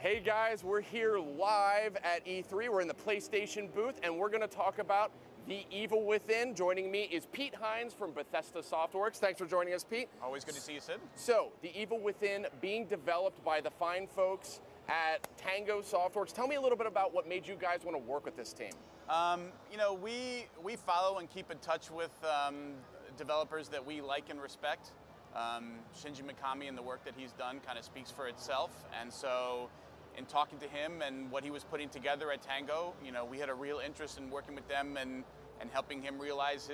Hey guys, we're here live at E3. We're in the PlayStation booth and we're going to talk about The Evil Within. Joining me is Pete Hines from Bethesda Softworks. Thanks for joining us, Pete. Always good to see you, Sid. So, The Evil Within being developed by the fine folks at Tango Softworks. Tell me a little bit about what made you guys want to work with this team. We follow and keep in touch with developers that we like and respect. Shinji Mikami and the work that he's done kind of speaks for itself, and so in talking to him and what he was putting together at Tango, we had a real interest in working with them and helping him realize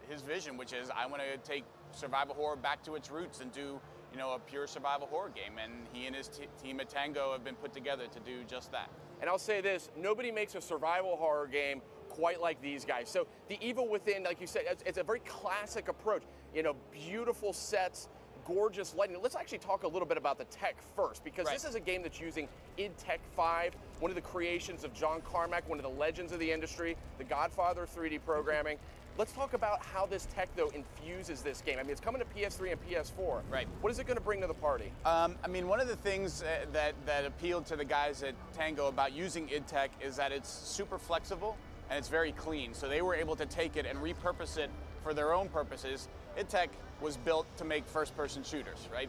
his vision, which is I want to take survival horror back to its roots and do a pure survival horror game, and he and his team at Tango have been put together to do just that. And I'll say this, nobody makes a survival horror game quite like these guys. So The Evil Within, like you said, it's a very classic approach. Beautiful sets, gorgeous lighting. Let's actually talk a little bit about the tech first, because This is a game that's using id Tech 5, one of the creations of John Carmack, one of the legends of the industry, the godfather of 3D programming. Let's talk about how this tech, though, infuses this game. I mean, it's coming to PS3 and PS4. Right. What is it going to bring to the party? One of the things that appealed to the guys at Tango about using id Tech is that it's super flexible and it's very clean. So they were able to take it and repurpose it for their own purposes. id Tech was built to make first-person shooters, right?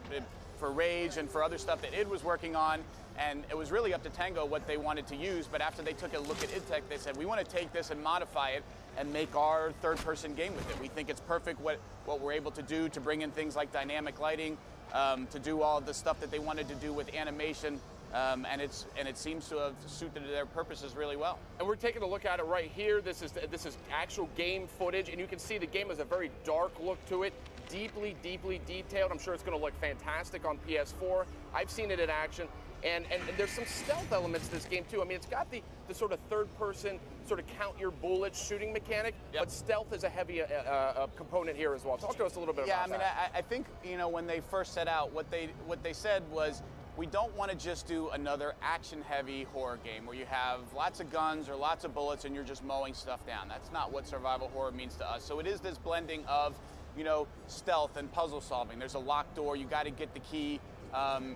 For Rage and for other stuff that id was working on, and it was really up to Tango what they wanted to use, but after they took a look at id Tech, they said, we want to take this and modify it and make our third-person game with it. We think it's perfect what we're able to do to bring in things like dynamic lighting, to do all of the stuff that they wanted to do with animation, and it seems to have suited their purposes really well. And we're taking a look at it right here. This is actual game footage, and you can see the game has a very dark look to it, deeply, deeply detailed. I'm sure it's going to look fantastic on PS4. I've seen it in action. And there's some stealth elements to this game too. I mean, it's got the sort of third-person, sort of count your bullets shooting mechanic, but stealth is a heavy component here as well. Talk to us a little bit about that. I think when they first set out, what they said was, we don't want to just do another action-heavy horror game where you have lots of guns or lots of bullets and you're just mowing stuff down. That's not what survival horror means to us. So it is this blending of stealth and puzzle solving. There's a locked door. You got to get the key.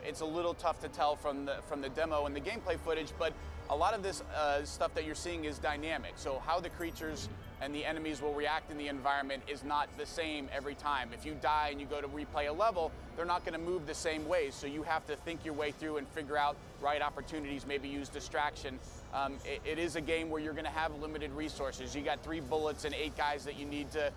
It's a little tough to tell from the demo and the gameplay footage, but a lot of this stuff that you're seeing is dynamic. So how the creatures and the enemies will react in the environment is not the same every time. If you die and you go to replay a level, they're not going to move the same way. So you have to think your way through and figure out right opportunities, maybe use distraction. It is a game where you're going to have limited resources. You got 3 bullets and 8 guys that you need to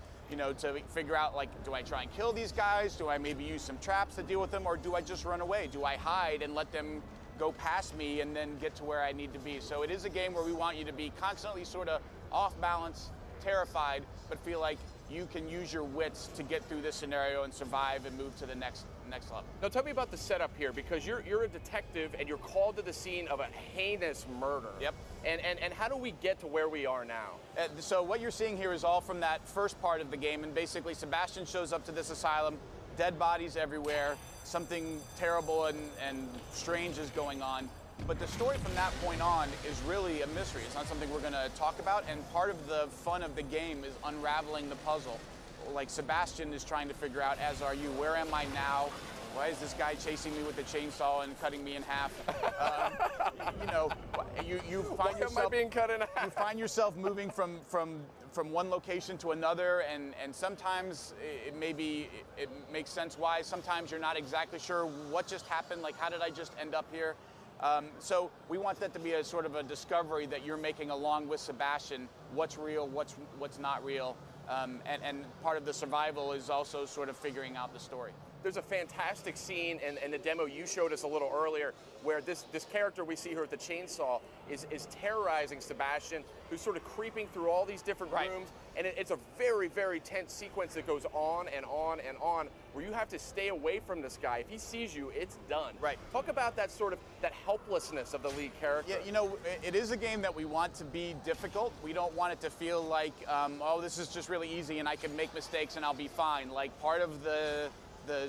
figure out, like, do I try and kill these guys? Do I maybe use some traps to deal with them? Or do I just run away? Do I hide and let them go past me and then get to where I need to be? So it is a game where we want you to be constantly sort of off balance, terrified, but feel like you can use your wits to get through this scenario and survive and move to the next level. Now tell me about the setup here, because you're a detective and you're called to the scene of a heinous murder. Yep. And how do we get to where we are now? So what you're seeing here is all from that first part of the game, and basically Sebastian shows up to this asylum, dead bodies everywhere, something terrible and strange is going on. But the story from that point on is really a mystery. It's not something we're going to talk about, and part of the fun of the game is unraveling the puzzle. Like Sebastian is trying to figure out, as are you, where am I now? Why is this guy chasing me with a chainsaw and cutting me in half? You find yourself, am I being cut in half? You find yourself moving from one location to another, and sometimes it makes sense why. Sometimes you're not exactly sure what just happened. Like, how did I just end up here? So we want that to be a sort of a discovery that you're making along with Sebastian. What's real? What's not real? And part of the survival is also sort of figuring out the story. There's a fantastic scene in the demo you showed us a little earlier where this character we see here with the chainsaw is terrorizing Sebastian, who's sort of creeping through all these different rooms, and it's a very, very tense sequence that goes on and on and on, where you have to stay away from this guy. If he sees you, it's done. Right. Talk about that helplessness of the lead character. Yeah, it is a game that we want to be difficult. We don't want it to feel like, oh, this is just really easy and I can make mistakes and I'll be fine. Like, part of the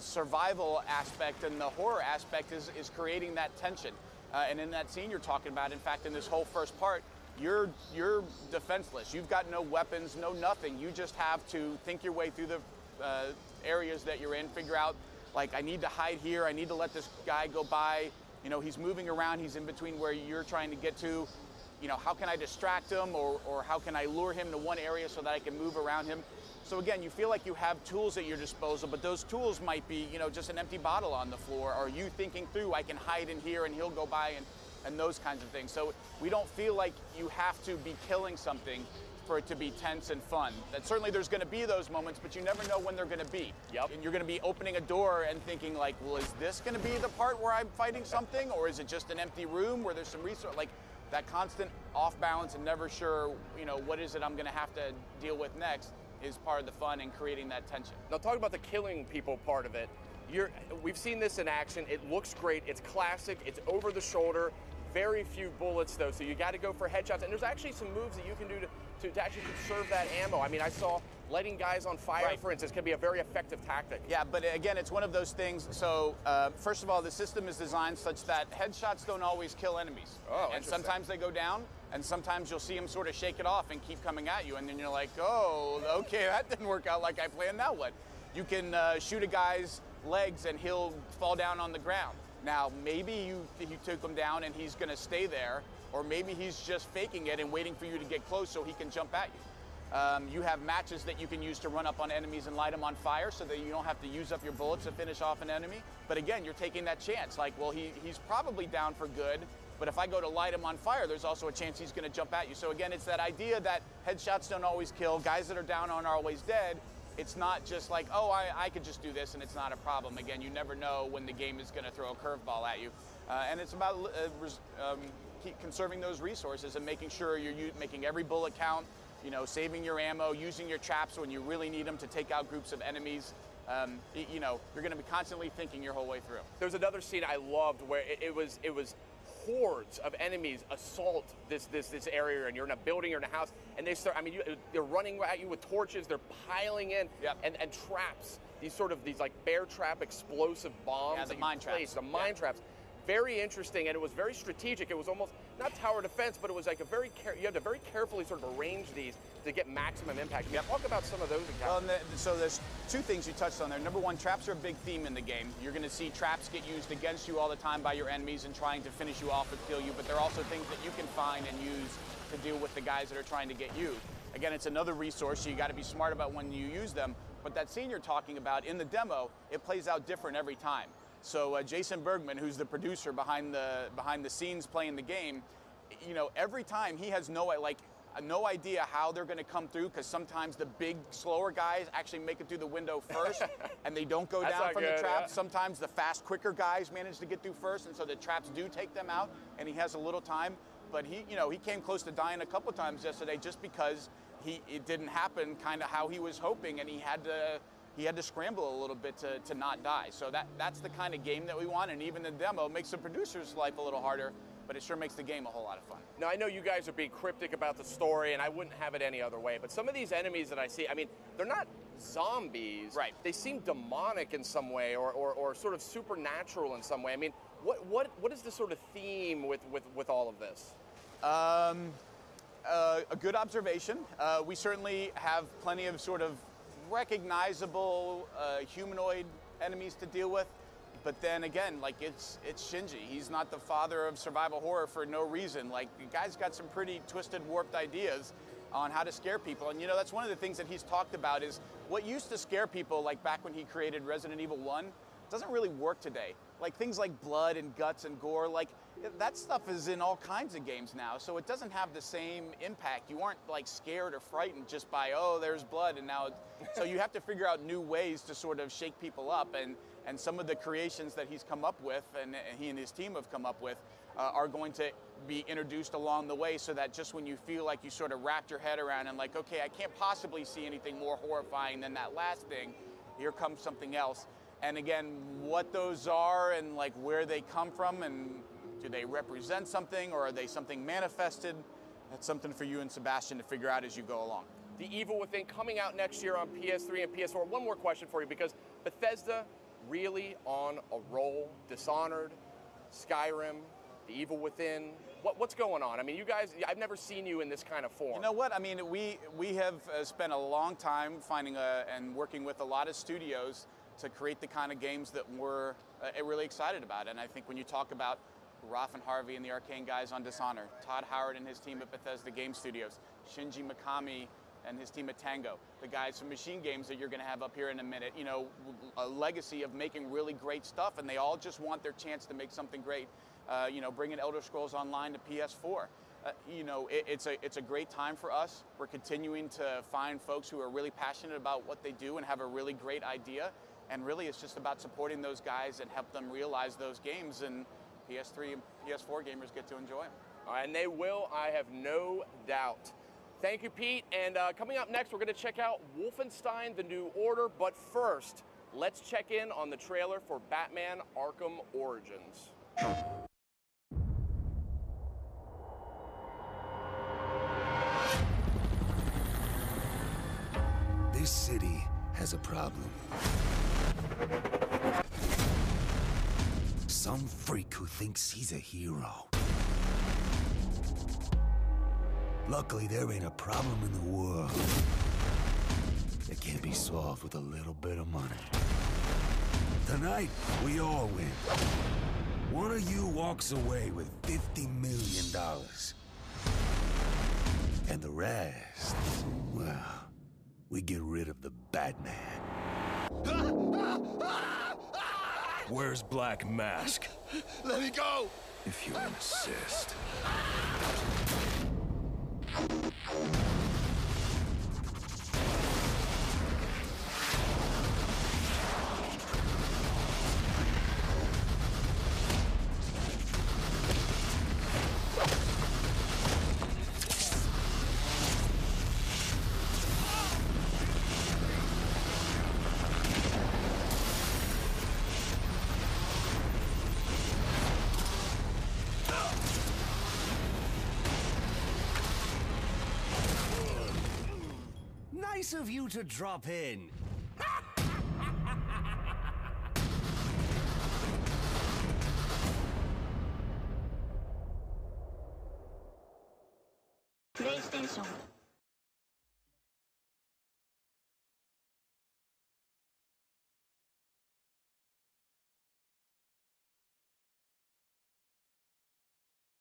survival aspect and the horror aspect is creating that tension. And in that scene you're talking about, in fact, in this whole first part, you're defenseless. You've got no weapons, no nothing. You just have to think your way through the areas that you're in, figure out, like, I need to hide here, I need to let this guy go by, You know, he's moving around, he's in between where you're trying to get to. You know, how can I distract him, or how can I lure him to one area so that I can move around him? So again, you feel like you have tools at your disposal, but those tools might be, you know, just an empty bottle on the floor, or you thinking through, I can hide in here and he'll go by, and those kinds of things. So we don't feel like you have to be killing something for it to be tense and fun. That certainly there's going to be those moments, but you never know when they're going to be. Yep. And you're going to be opening a door and thinking like, well, is this going to be the part where I'm fighting something, or is it just an empty room where there's some resource? Like that constant off balance and never sure, you know, what is it I'm going to have to deal with next is part of the fun and creating that tension. Now talk about the killing people part of it. We've seen this in action. It looks great. It's classic. It's over the shoulder. Very few bullets though, so you got to go for headshots. And there's actually some moves that you can do to actually conserve that ammo. I mean, I saw lighting guys on fire, right, for instance, can be a very effective tactic. Yeah, but again, it's one of those things. So first of all, the system is designed such that headshots don't always kill enemies. Oh, and sometimes they go down, and sometimes you'll see them sort of shake it off and keep coming at you, and then you're like, oh, okay, that didn't work out like I planned. Now what? You can shoot a guy's legs and he'll fall down on the ground. Now, maybe you took him down and he's going to stay there, or maybe he's just faking it and waiting for you to get close so he can jump at you. You have matches that you can use to run up on enemies and light them on fire so that you don't have to use up your bullets to finish off an enemy. But again, you're taking that chance. Like, well, he's probably down for good, but if I go to light him on fire, there's also a chance he's going to jump at you. So again, it's that idea that headshots don't always kill. Guys that are down aren't always dead. It's not just like, oh, I could just do this and it's not a problem. Again, you never know when the game is going to throw a curveball at you. And it's about keep conserving those resources and making sure you're making every bullet count, you know, saving your ammo, using your traps when you really need them to take out groups of enemies. You know, you're going to be constantly thinking your whole way through. There's another scene I loved where it was hordes of enemies assault this area, and you're in a building or in a house, and they start, I mean, they're running at you with torches, they're piling in, yep, and traps, these like bear trap explosive bombs. Yeah, the mine traps. The mine traps. Very interesting, and it was very strategic. It was almost not tower defense, but it was like you had to very carefully sort of arrange these to get maximum impact. Yep. Talk about some of those encounters. Well, so there's two things you touched on there. Number one, traps are a big theme in the game. You're going to see traps get used against you all the time by your enemies and trying to finish you off and kill you, but they're also things that you can find and use to deal with the guys that are trying to get you. Again, it's another resource, so you got to be smart about when you use them. But that scene you're talking about in the demo, it plays out different every time. So Jason Bergman, who's the producer behind the scenes playing the game, you know, every time he has no idea how they're going to come through, because sometimes the big, slower guys actually make it through the window first, and they don't go down from the traps. Yeah. Sometimes the fast, quicker guys manage to get through first, and so the traps do take them out, and he has a little time. But he came close to dying a couple times yesterday just because it didn't happen kind of how he was hoping, and he had to scramble a little bit to not die. So that's the kind of game that we want, and even the demo makes the producer's life a little harder, but it sure makes the game a whole lot of fun. Now, I know you guys are being cryptic about the story, and I wouldn't have it any other way, but some of these enemies that I see, I mean, they're not zombies. Right. They seem demonic in some way, or sort of supernatural in some way. I mean, what is the sort of theme with all of this? A good observation. We certainly have plenty of sort of recognizable humanoid enemies to deal with, but then again, like it's Shinji. He's not the father of survival horror for no reason. Like, the guy's got some pretty twisted, warped ideas on how to scare people, and you know, that's one of the things that he's talked about is what used to scare people, like back when he created Resident Evil 1, doesn't really work today. Like things like blood and guts and gore, like that stuff is in all kinds of games now, so it doesn't have the same impact. You aren't like scared or frightened just by, oh, there's blood, and now so you have to figure out new ways to sort of shake people up, and some of the creations that he's come up with, and he and his team have come up with, are going to be introduced along the way, so that just when you feel like you sort of wrapped your head around and like, okay, I can't possibly see anything more horrifying than that last thing, here comes something else. And again, what those are and like where they come from, and do they represent something, or are they something manifested? That's something for you and Sebastian to figure out as you go along. The Evil Within coming out next year on PS3 and PS4. One more question for you, because Bethesda really on a roll. Dishonored, Skyrim, The Evil Within. What's going on? I mean, you guys, I've never seen you in this kind of form. You know what? I mean, we have spent a long time finding and working with a lot of studios to create the kind of games that we're really excited about. And I think when you talk about Ralph and Harvey and the Arcane guys on Dishonored, Todd Howard and his team at Bethesda Game Studios, Shinji Mikami and his team at Tango, the guys from Machine Games that you're going to have up here in a minute, you know, a legacy of making really great stuff, and they all just want their chance to make something great. You know, bringing Elder Scrolls Online to PS4. You know, it's a great time for us. We're continuing to find folks who are really passionate about what they do and have a really great idea. And really, it's just about supporting those guys and help them realize those games, and PS3 and PS4 gamers get to enjoy them. And they will, I have no doubt. Thank you, Pete. And coming up next, we're going to check out Wolfenstein: The New Order. But first, let's check in on the trailer for Batman: Arkham Origins. This city has a problem. Some freak who thinks he's a hero. Luckily, there ain't a problem in the world that can't be solved with a little bit of money. Tonight, we all win. One of you walks away with $50 million. And the rest, well, we get rid of the Batman. Where's Black Mask? Let me go! If you insist. Nice of you to drop in. PlayStation